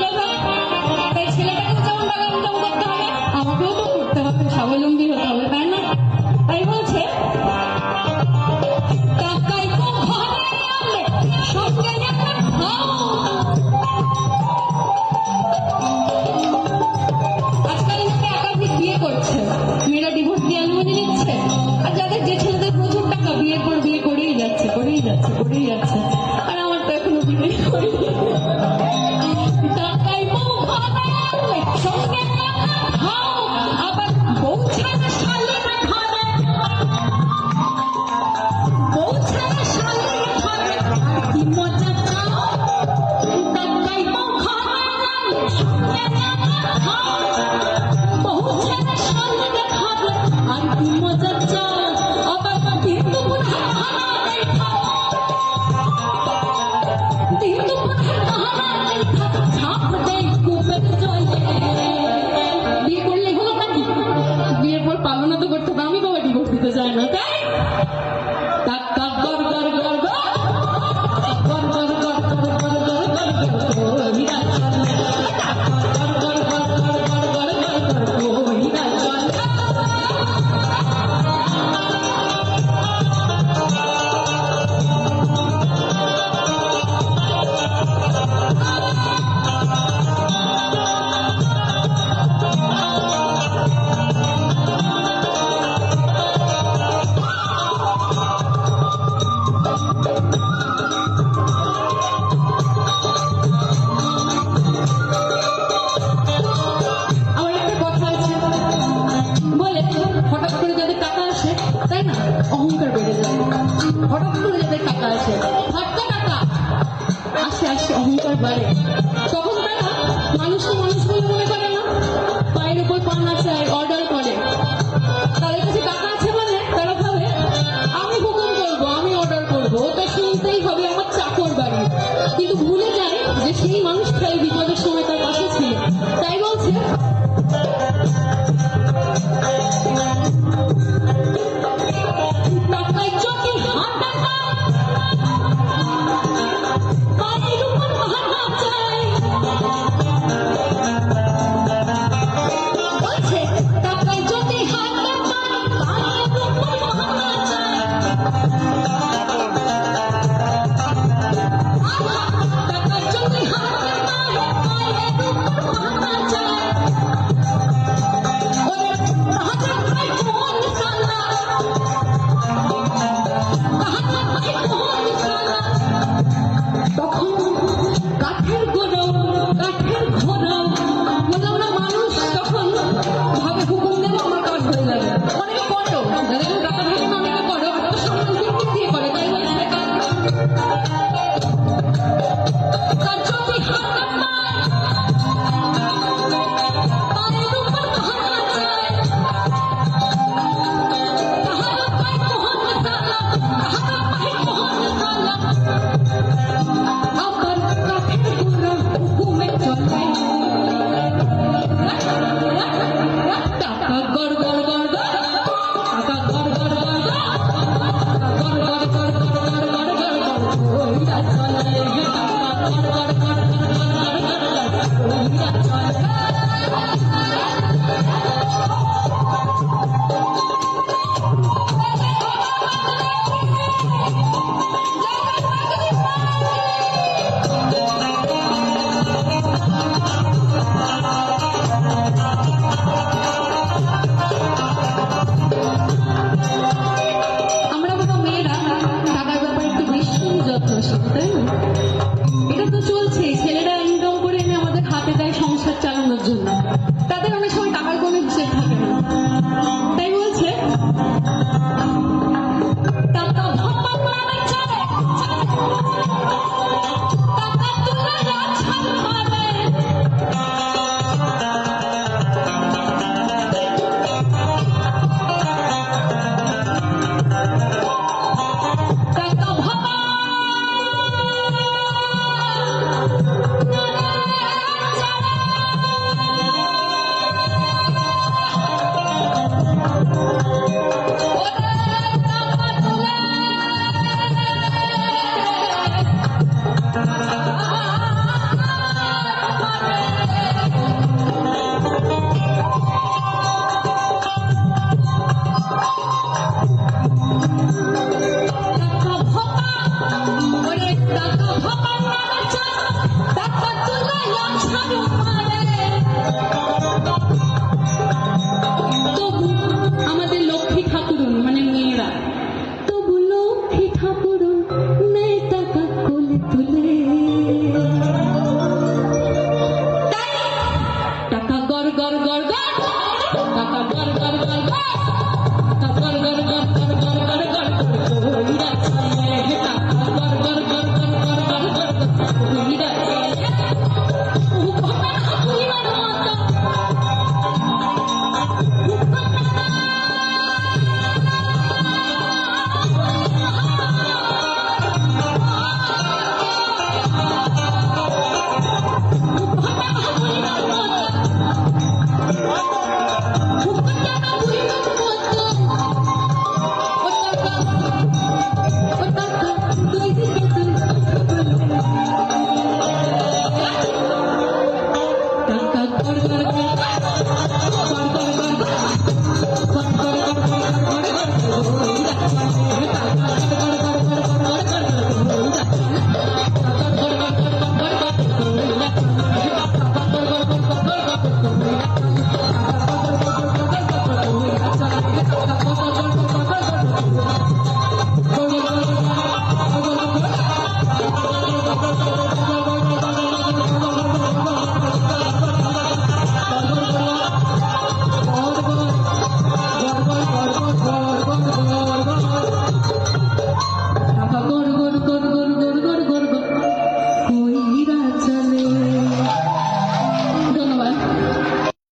তুলে ধরে। তাই ছেলেটাকেও যেমন টাকা ইনকাম করতে হবে, আমাকেও তো করতে হবে, স্বাবলম্বী হতে হবে, তাই না? তাই বলছে টাকাই তো ঘরে আনলে সঙ্গে একটা খাও। আজকাল লোকে একাধিক বিয়ে করছে, মেয়েরা ডিভোর্স দিয়ে অ্যালুমিনি নিচ্ছে, আর যাদের যে ছেলেদের প্রচুর টাকা বিয়ের পর বিয়ে করেই যাচ্ছে করেই যাচ্ছে করেই যাচ্ছে। আর আমার তো এখনো বিয়ে করিনি। টাকাই বউ ঘরে আনলে সঙ্গে একটা খাও, আবার বউ ছাড়া শালীর ঘরে, বউ ছাড়া শালীর ঘরে আর কি মজা চাও। টাকাই বউ ঘরে আনলে সঙ্গে একটা খাও, বউ ছাড়া শালীর ঘরে আর কি মজা চাও। আবার দিন দুপুর হারাতেই খাও, দিন দুপুর হারাতেই খাও, ঝাঁপ দেয় কূপের জলে। বিয়ে করলে হলো নাকি? বিয়ের পর পালনা তো করতে হবে, আমি বাবা ডিভোর্স দিতে চাই না, তাই টাকা গর গর গর গর গর গর গর গর গর গর গর গর হীরা চলে, টাকা গর গর গর গর গর গর গর গর হীরা চলে। আমার একটা কথা আছে, বলে হঠাৎ করে যাদের টাকা আসে, তাই না, অহংকার বেড়ে যায়। হঠাৎ করে যাদের টাকা আসে, হাটকা টাকা আসে আসে অহংকার বাড়ে, তখন তারা মানুষকে মানুষ বলে মনে করে না, পায়ের উপর পা নাচায়, অর্ডার করে। তাদের কাছে টাকা আছে মানে তারা ভাবে আমি হুকুম করবো, আমি অর্ডার করবো, ওটা শুনতেই হবে আমার চাকর বাড়ি। কিন্তু ভুলে যায় যে সেই মানুষটাই বিপদের সময় তার পাশে ছিল। তাই বলছে টাকায় চোখে হাত দেখা, পায়ের উপর পা নাচায়। বলছে টাকায় চোখে হাত দেখা, পায়ের উপর পা নাচায়। টাকায় চোখে হাত দেখা, পায়ের দরকার